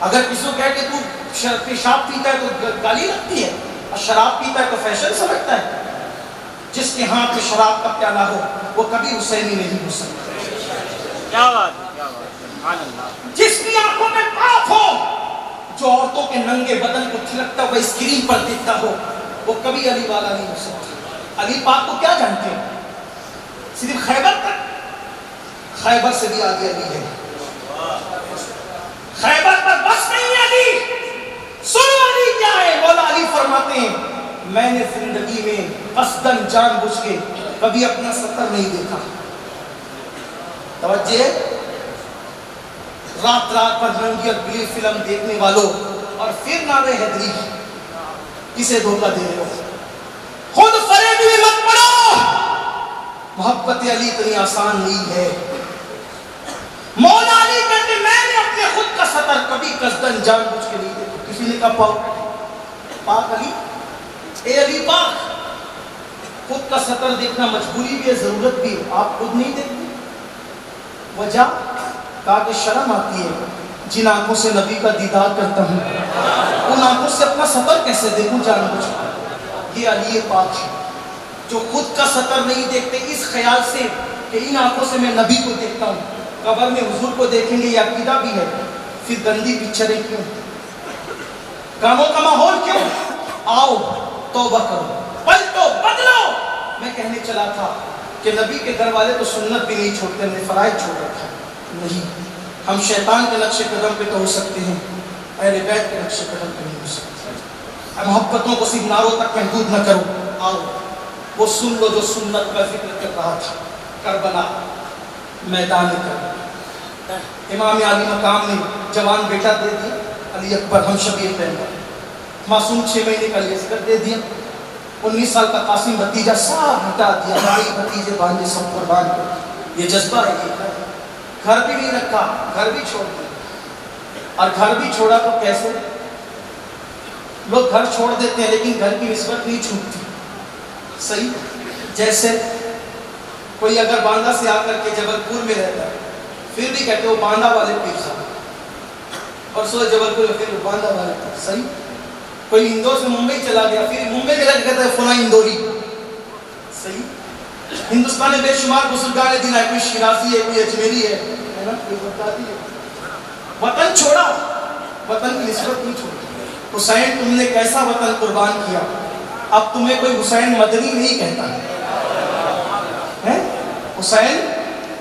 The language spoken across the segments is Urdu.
اگر کسی کو کہے کہ تو پیشاب پیتا ہے تو گالی لگتی ہے، اور شراب پیتا ہے تو فیشن سمجھتا ہے۔ جس کے ہاتھ میں شراب کا پیالہ ہو وہ کبھی حسینی نہیں ہو سکتا۔ کیا بات ہے، کیا بات ہے، سبحان اللہ۔ جس کی آنکھوں میں پاپ ہو، جو عورتوں کے ننگے بدن کو تھلکتا ہوا اسکرین پر دیکھتا ہو، وہ کبھی علی والا نہیں ہو سکتا۔ علی پاک کو کیا جانتے ہیں؟ صرف خیبر تک، خیبر سے بھی آگے علی ہے۔ خیبر پر بس نہیں علی، سنو علی کیا ہے۔ مولا علی فرماتے ہیں میں نے زندگی میں قصداً جان بوجھ کے کبھی اپنا سطر نہیں دیکھا۔ توجہ، رات رات پر رنگی اور بلی فلم دیکھنے والوں اور پھر نعرہ حیدری کسے دھوکہ دے رہے ہو؟ خود فریب میں مت پڑو۔ محبت علی اتنی آسان نہیں ہے۔ مولا علی کہتے میں نے اپنے خود کا سطر کبھی قصداً جان بوجھ کے نہیں دیکھا۔ کسی نے کہا پاک علی، اے علی پاک، خود کا سطر دیکھنا مجبوری بھی ہے، ضرورت بھی ہے، آپ خود نہیں دیکھتے؟ وجہ؟ کہا کہ شرم آتی ہے، جن آنکھوں سے نبی کا دیدار کرتا ہوں ان آنکھوں سے اپنا سطر کیسے دیکھوں جان بوجھ کر۔ یہ علی پاک ہے جو خود کا سطر نہیں دیکھتے اس خیال سے کہ ان آنکھوں سے میں نبی کو دیکھتا ہوں، قبر میں حضور کو دیکھیں گے، یہ عقیدہ بھی ہے۔ پھر گندی پکچریں کیوں، کاموں کا ماحول کیوں؟ آؤ توبہ کرو، پلٹو، بدلو۔ میں کہنے چلا تھا کہ نبی کے گھر والے تو سنت بھی نہیں چھوڑتے، ہم نے فرائض چھوڑ رکھا۔ نہیں، ہم شیطان کے نقش قدم پہ تو ہو سکتے ہیں، اہل بیت کے نقش قدم پہ نہیں ہو سکتے۔ محبتوں کو صرف نعروں تک محدود نہ کرو، آؤ وہ سن لو جو سنت کا ذکر کر رہا تھا۔ کربلا میدان کربلا، امام علی مقام نے جوان بیٹا دے دیا علی اکبر ہم شبیر پیغمبر، معصوم 6 مہینے کا لیسکر دے دیا، 19 سال کا قاسم بھتیجا سب ہٹا دیا، بھائی بھتیجے بانجے سب قربان کر۔ یہ جذبہ ہے، یہ گھر بھی نہیں رکھا، گھر بھی چھوڑ دیا۔ اور گھر بھی چھوڑا تو کیسے؟ لوگ گھر چھوڑ دیتے ہیں لیکن گھر کی نسبت نہیں چھوٹتی، صحیح؟ جیسے کوئی اگر باندہ سے آ کر کے جبل پور میں رہتا ہے پھر بھی کہتے وہ باندہ والے پیر صاحب، اور سو جبل پور پھر وہ باندہ والے پیر، صحیح؟ کوئی اندور سے ممبئی چلا گیا پھر ممبئی کے لگ کہتا ہے فلاں اندوری، صحیح؟ ہندوستان میں بے شمار بزرگان دین ہے، کوئی شیرازی ہے، کوئی اجمیری ہے نا، کوئی بغدادی ہے۔ وطن چھوڑا، وطن کی نسبت نہیں چھوڑی۔ حسین تم نے کیسا وطن قربان کیا، اب تمہیں کوئی حسین مدنی نہیں کہتا ہے، حسین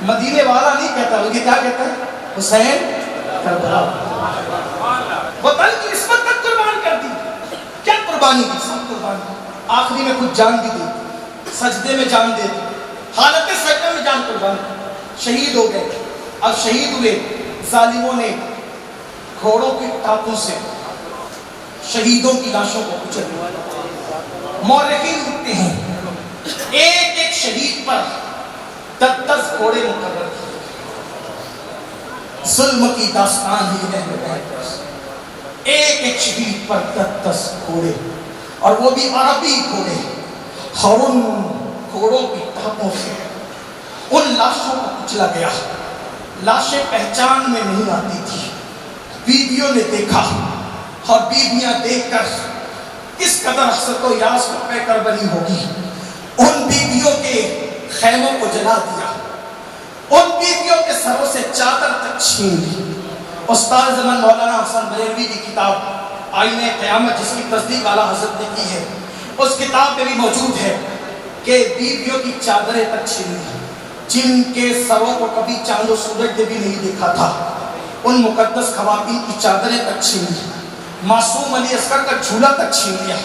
مدینے والا نہیں کہتا، بلکہ کیا کہتا ہے؟ حسین کربلا۔ وطن کی نسبت تک قربان کر دی۔ کیا قربانی دی؟ سب قربان کی۔ آخری میں کچھ جان بھی دی، سجدے میں جان دے دی، حالت سجدے میں جان قربان کی، شہید ہو گئے۔ اب شہید ہوئے، ظالموں نے گھوڑوں کے ٹاپوں سے شہیدوں کی لاشوں کو کچل دیا۔ مورخین لکھتے ہیں ایک ایک شہید پر 10 گھوڑے مقرر کیے۔ ظلم کی داستان ہی اہل بیت پر، ایک ایک شہید پر 10 گھوڑے، اور وہ بھی عربی گھوڑے، اور ان گھوڑوں کی ٹاپوں سے ان لاشوں کو کچلا گیا۔ لاشیں پہچان میں نہیں آتی تھی، بیویوں نے دیکھا، اور بیویاں دیکھ کر کس قدر حسرت و یاس کو پے کر بنی ہوگی۔ ان بیویوں کے خیموں کو جلا دیا، ان بیویوں کے سروں سے چادر تک چھین لی۔ استاد زمان مولانا حسن بریلوی کی کتاب آئینہ قیامت، جس کی تصدیق اعلیٰ حضرت نے کی ہے، اس کتاب میں بھی موجود ہے کہ بیویوں کی چادریں تک چھین لی، جن کے سروں کو کبھی چاند و سورج نے بھی نہیں دیکھا تھا، ان مقدس خواتین کی چادریں تک چھین لی، معصوم علی اصغر کا جھولا تک چھین لیا،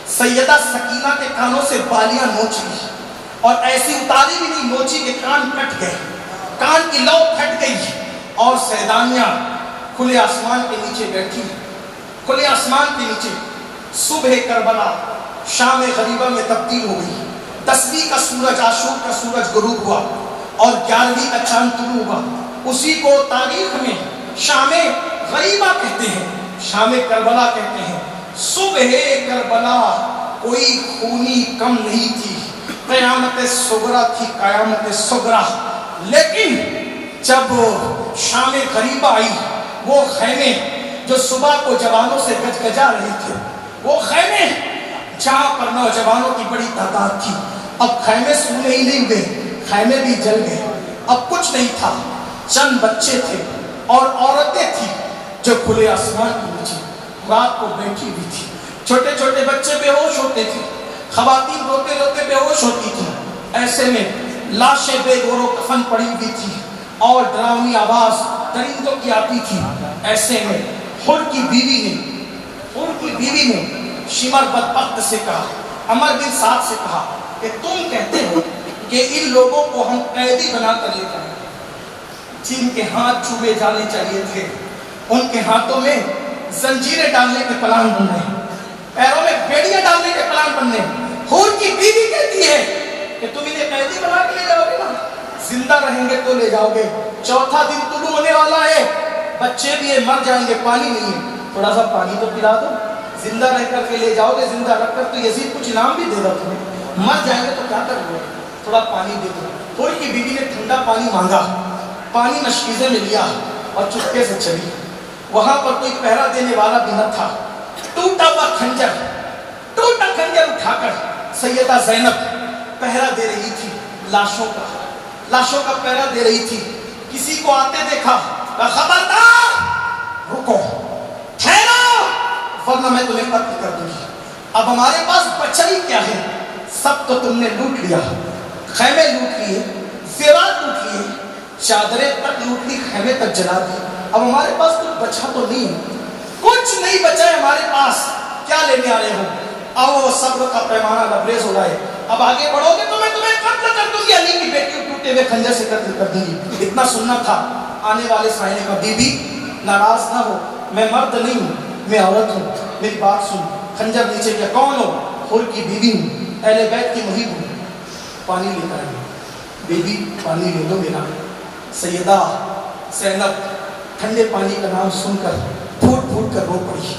سیدہ سکینہ کے کانوں سے بالیاں نوچ لی، اور ایسی اتاری بھی نہیں نوچی کہ کان کٹ گئے، کان کی لو پھٹ گئی، اور سیدانیاں کھلے آسمان کے نیچے بیٹھی، کھلے آسمان کے نیچے۔ صبح کربلا شام غریبہ میں تبدیل ہو گئی، 10ویں کا سورج عاشور کا سورج غروب ہوا، اور 11ویں کا چاند طلوع ہوا۔ اسی کو تاریخ میں شام غریبہ کہتے ہیں، شام کربلا کہتے ہیں۔ صبح کربلا کوئی خونی کم نہیں تھی، قیامت صغرا تھی، قیامت صغرا۔ لیکن جب شام غریبہ آئی، وہ خیمے جو صبح کو جوانوں سے گجگجا رہے تھے، وہ خیمے جہاں پر نوجوانوں کی بڑی تعداد تھی، اب خیمے سونے ہی نہیں ہوئے، خیمے بھی جل گئے، اب کچھ نہیں تھا، چند بچے تھے اور عورتیں تھیں جو کھلے آسمان کے نیچے رات کو بیٹھی ہوئی تھی۔ چھوٹے چھوٹے بچے بے ہوش ہوتے تھے، خواتین روتے روتے بے ہوش ہوتی تھی، ایسے میں لاشیں بے گور و کفن پڑی ہوئی تھی اور ڈراؤنی آواز درندوں کی آتی تھی۔ ایسے میں حر کی بیوی نے شمر بدبخت سے کہا، عمر بن سعد سے کہا کہ تم کہتے ہو کہ ان لوگوں کو ہم قیدی بنا کر لے جائیں، جن کے ہاتھ چھوئے جانے چاہیے تھے ان کے ہاتھوں میں زنجیریں ڈالنے کے پلان بن رہے ہیں، پیروں میں بیڑیاں ڈالنے کے پلان بن رہے ہیں۔ حور کی بیوی کہتی ہے کہ تم انہیں قیدی بنا کے لے جاؤ گے نا، زندہ رہیں گے تو لے جاؤ گے، چوتھا دن طلوع ہونے والا ہے، بچے بھی مر جائیں گے، پانی نہیں ہے، تھوڑا سا پانی تو پلا دو، زندہ رہ کر کے لے جاؤ گے، زندہ رکھ کر تو یزید کچھ انعام بھی دے گا تمہیں، مر جائیں گے تو کیا کرو گے، تھوڑا پانی دے دو۔ حور کی بیوی نے ٹھنڈا پانی مانگا، پانی مشکیزے میں لیا اور چپکے سے چلی۔ وہاں پر کوئی پہرا دینے والا بھی نہ تھا، ٹوٹا ہوا کھنجر اٹھا کر سیدہ زینب پہرا دے رہی تھی، لاشوں کا پہرا دے رہی تھی۔ کسی کو آتے دیکھا، خبردار رکو، ٹھہرو، ورنہ میں تمہیں قتل کر دوں گی۔ اب ہمارے پاس بچا ہی کیا ہے، سب تو تم نے لوٹ لیا، خیمے لوٹ لیے، زیورات لوٹ لیے، چادریں تک لوٹ لی، خیمے تک جلا دی، اب ہمارے پاس کچھ بچا تو نہیں ہے، کچھ نہیں بچا ہے ہمارے پاس، کیا لینے آ رہے ہو؟ آؤ صبر کا پیمانہ لبریز ہو جائے، اب آگے بڑھو گے تو میں تمہیں قتل کر دوں گی، علی کی بیٹی کو ٹوٹے ہوئے خنجر سے قتل کر دوں گی۔ اتنا سننا تھا آنے والے سائنے کا، بی بی ناراض نہ ہو، میں مرد نہیں ہوں، میں عورت ہوں، میری بات سن۔ خنجر نیچے کیا، کون ہو؟ حور کی بیوی ہوں، اہل بیت کی محب ہوں، پانی لے کر آئے۔ بی بی پانی لے لو میرا۔ سیدہ زینب ٹھنڈے پانی کا نام سن کر پھوٹ پھوٹ کر رو پڑی،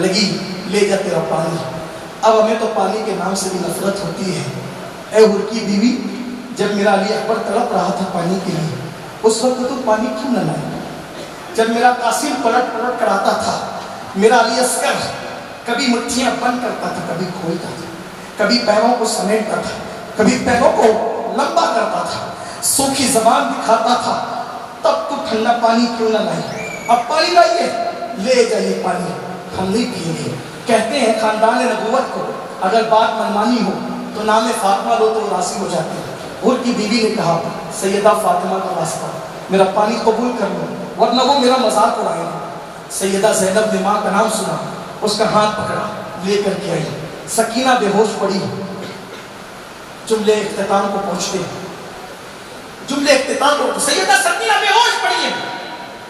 لگی لے جا تیرا پانی، اب ہمیں تو پانی کے نام سے بھی نفرت ہوتی ہے۔ اے حور کی بیوی، جب میرا علی اکبر تڑپ رہا تھا پانی کے لیے، اس وقت تو پانی کیوں نہ لائے؟ جب میرا قاسم پلٹ پلٹ کر آتا تھا، میرا علی اصغر کبھی مٹھیاں بند کرتا تھا، کبھی کھولتا تھا، کبھی پیروں کو سمیٹتا تھا، کبھی پیروں کو لمبا کرتا تھا، سوکھی زبان دکھاتا تھا، تب تو ٹھنڈا پانی کیوں نہ لائی؟ اب پانی لائیے، لے جائیے پانی، ہم نہیں پییں گے۔ کہتے ہیں خاندان نبوت کو اگر بات منمانی ہو تو نام فاطمہ لو تو راضی ہو جاتے ہیں۔ حور کی بیوی نے کہا، سیدہ فاطمہ کا واسطہ میرا پانی قبول کر لو ورنہ وہ میرا مذاق اڑائیں گے۔ سیدہ زینب نے ماں کا نام سنا، اس کا ہاتھ پکڑا، لے کر کے آئی۔ سکینہ بے ہوش پڑی، جملے اختتام کو پہنچتے ہیں، جملے اختتام کو سیدہ سکینہ بے ہوش پڑی ہے۔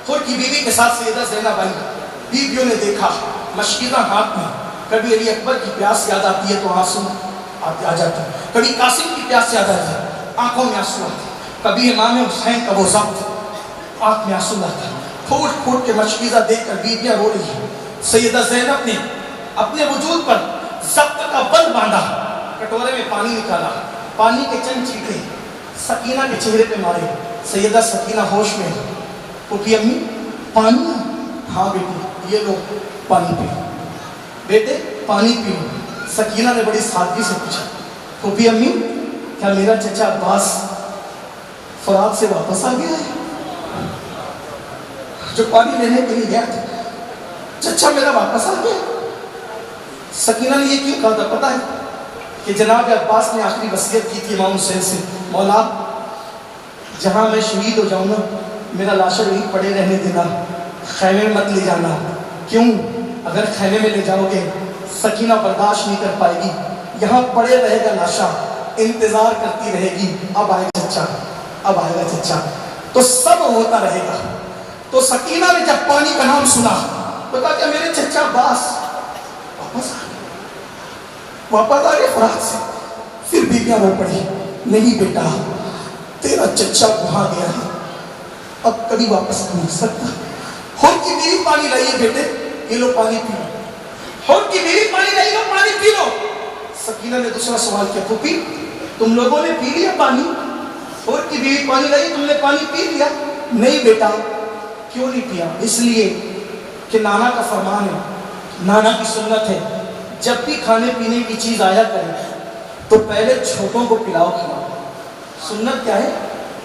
حور کی بیوی کے ساتھ سیدہ زینب آئی، بیویوں نے دیکھا مشکیزہ ہاتھ میں، کبھی علی اکبر کی پیاس یاد آتی ہے تو آنسو آ جاتا ہے، کبھی قاسم کی پیاس یاد آتی ہے آنکھوں میں آنسو آتے، کبھی امام حسین کا وہ ضبط آنکھ میں آنسو آتا ہے۔ پھوٹ پھوٹ کے مشکیزہ دیکھ کر بیویاں رو رہی ہیں۔ سیدہ زینب نے اپنے وجود پر ضبط کا بند باندھا، کٹورے میں پانی نکالا، پانی کے چند چھینٹے سکینہ کے چہرے پہ مارے۔ سیدہ سکینہ ہوش میں، پھوپھی امی پانی؟ ہاں بیٹی یہ لو پانی پیو، بیٹے پانی پیو۔ سکینہ نے بڑی سادگی سے پوچھا، پھوپھی امی کیا میرا چچا عباس فرات سے واپس آ گیا ہے؟ جو پانی لینے کے لیے گیا تھا، چچا میرا واپس آ گیا؟ سکینہ نے یہ کیوں کہا تھا پتہ ہے کہ جناب عباس نے آخری وصیت کی تھی امام حسین سے، مولا جہاں میں شہید ہو جاؤں نا میرا لاشا یہیں پڑے رہنے دینا، خیمے میں مت لے جانا۔ کیوں؟ اگر خیمے میں لے جاؤ گے سکینہ برداشت نہیں کر پائے گی، یہاں پڑے رہے گا لاشا، انتظار کرتی رہے گی اب آئے گا چچا، اب آئے گا چچا، تو سب ہوتا رہے گا۔ تو سکینہ نے جب پانی کا نام سنا تو کہا کہ میرے چچا عباس واپس آ گئے فرات سے۔ پھر بیویاں رو پڑی، نہیں بیٹا تیرا چچا وہاں گیا ہے، اب کبھی واپس نہیں آ سکتا۔ حور کی بیوی پانی لائیے بیٹے، یہ لو پانی پی لو۔ حور کی بیوی پانی لائیے، لو پانی پی لو۔ سکینہ نے دوسرا سوال کیا، پھوپھی تم لوگوں نے پی لیا پانی؟ حور کی بیوی پانی لائی، تم نے پانی پی لیا؟ نہیں بیٹا۔ کیوں نہیں پیا؟ اس لیے کہ نانا کا فرمان ہے، نانا کی سنت ہے، جب بھی کھانے پینے کی چیز آیا کرے تو پہلے چھوٹوں کو پلاؤ کھلاؤ۔ سنت کیا ہے؟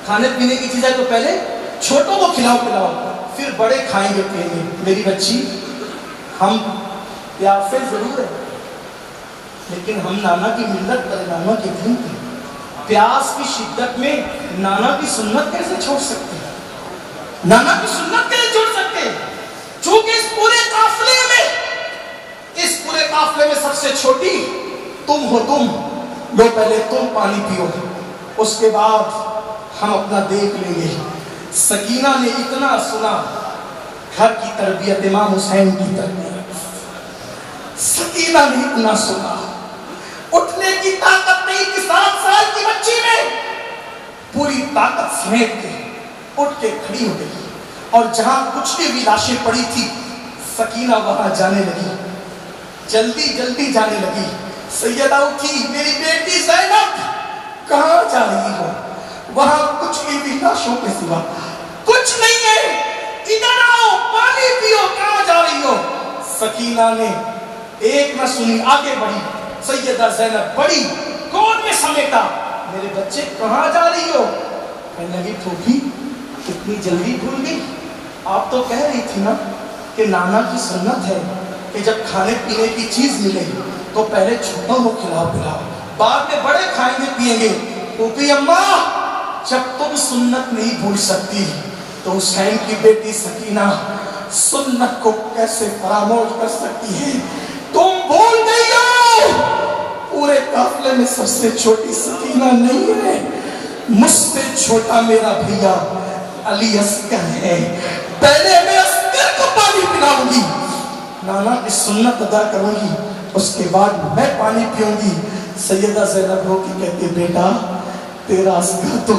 کھانے پینے کی چیز ہے تو پہلے چھوٹوں کو کھلاؤ پلاؤ، پھر بڑے کھائیں گے پیئیں گے۔ میری بچی، ہم پیاسے ضرور ہیں لیکن ہم نانا کی ملت پر، نانا کے دین پر، پیاس کی شدت میں نانا کی سنت کیسے چھوڑ سکتے ہیں؟ نانا کی سنت کیسے چھوڑ سکتے ہیں؟ چونکہ اس پورے قافلے میں سب سے چھوٹی تم ہو، تم لو، پہلے تم پانی پیو، اس کے بعد ہم اپنا دیکھ لیں گے۔ سکینہ نے اتنا سنا، گھر کی تربیت، امام حسین کی تربیت، سکینہ نے اتنا سنا، اٹھنے کی طاقت نہیں کہ 7 سال کی بچی میں پوری طاقت سمیٹ کے اٹھ کے کھڑی ہو گئی، اور جہاں کچھ بھی لاشیں پڑی تھی سکینہ وہاں جانے لگی، جلدی جلدی جانے لگی۔ سیدہ اٹھی، میری بیٹی زینب کہاں جا رہی ہو؟ وہاں کچھ بھی لاشوں کے سوا کچھ نہیں ہے، ادھر آؤ پانی پیو، کہاں جا رہی ہو؟ سکینہ نے ایک نہ سنی، آگے بڑھی، سیدہ زینب بڑی، گود میں سمیٹا، میرے بچے کہاں جا رہی ہو؟ کہنے لگی پھوپھی کتنی جلدی بھول گئی، آپ تو کہہ رہی تھی نا کہ نانا کی سنت ہے کہ جب کھانے پینے کی چیز ملے تو پہلے چھوٹوں کو کھلاؤ پلاؤ، بعد میں بڑے کھائیں گے پیئیں گے۔ پھوپھی اماں، جب تم سنت نہیں بھول سکتی تو حسین کی بیٹی سکینہ سنت کو کیسے فراموش کر سکتی ہے؟ تم بھول گئی ہو، پورے قافلے میں سب سے چھوٹی سکینہ نہیں ہے، مجھ سے چھوٹا میرا بھیا علی اصغر ہے، پہلے میں اصغر کو پانی پلاؤں گی، نانا کی سنت ادا کروں گی، اس کے بعد میں پانی پیوں گی۔ سیدہ زینب رو کے کہتے بیٹا تیرا اصغر تو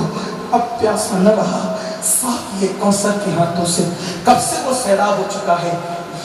اب پیاسا نہ رہا، صاف یہ کوثر کے ہاتھوں سے کب سے وہ سیراب ہو چکا ہے۔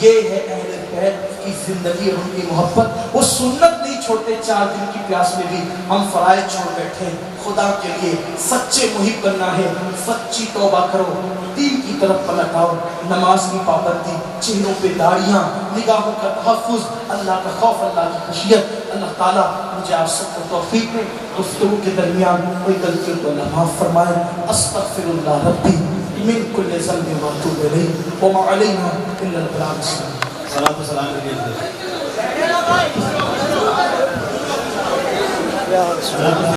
یہ ہے اہل بیت کی زندگی اور ان کی محبت، وہ سنت نہیں چھوڑتے، 4 دن کی پیاس میں بھی ہم فرائض چھوڑ بیٹھے۔ خدا کے لیے سچے محب بننا ہے، سچی توبہ کرو، دین کی طرف پلٹ آؤ، نماز کی پابندی، چہروں پہ داڑیاں، نگاہوں کا تحفظ، اللہ کا خوف، اللہ کی خشیت۔ اللہ تعالیٰ مجھے آپ سب کو توفیق دے، گفتگو کے درمیان کوئی غلطی کو اللہ معاف فرمائے۔ استغفر اللہ ربی من کل ذنب واتوب الیہ وما علینا الا البلاغ المبین۔ صلاۃ و سلام علیہ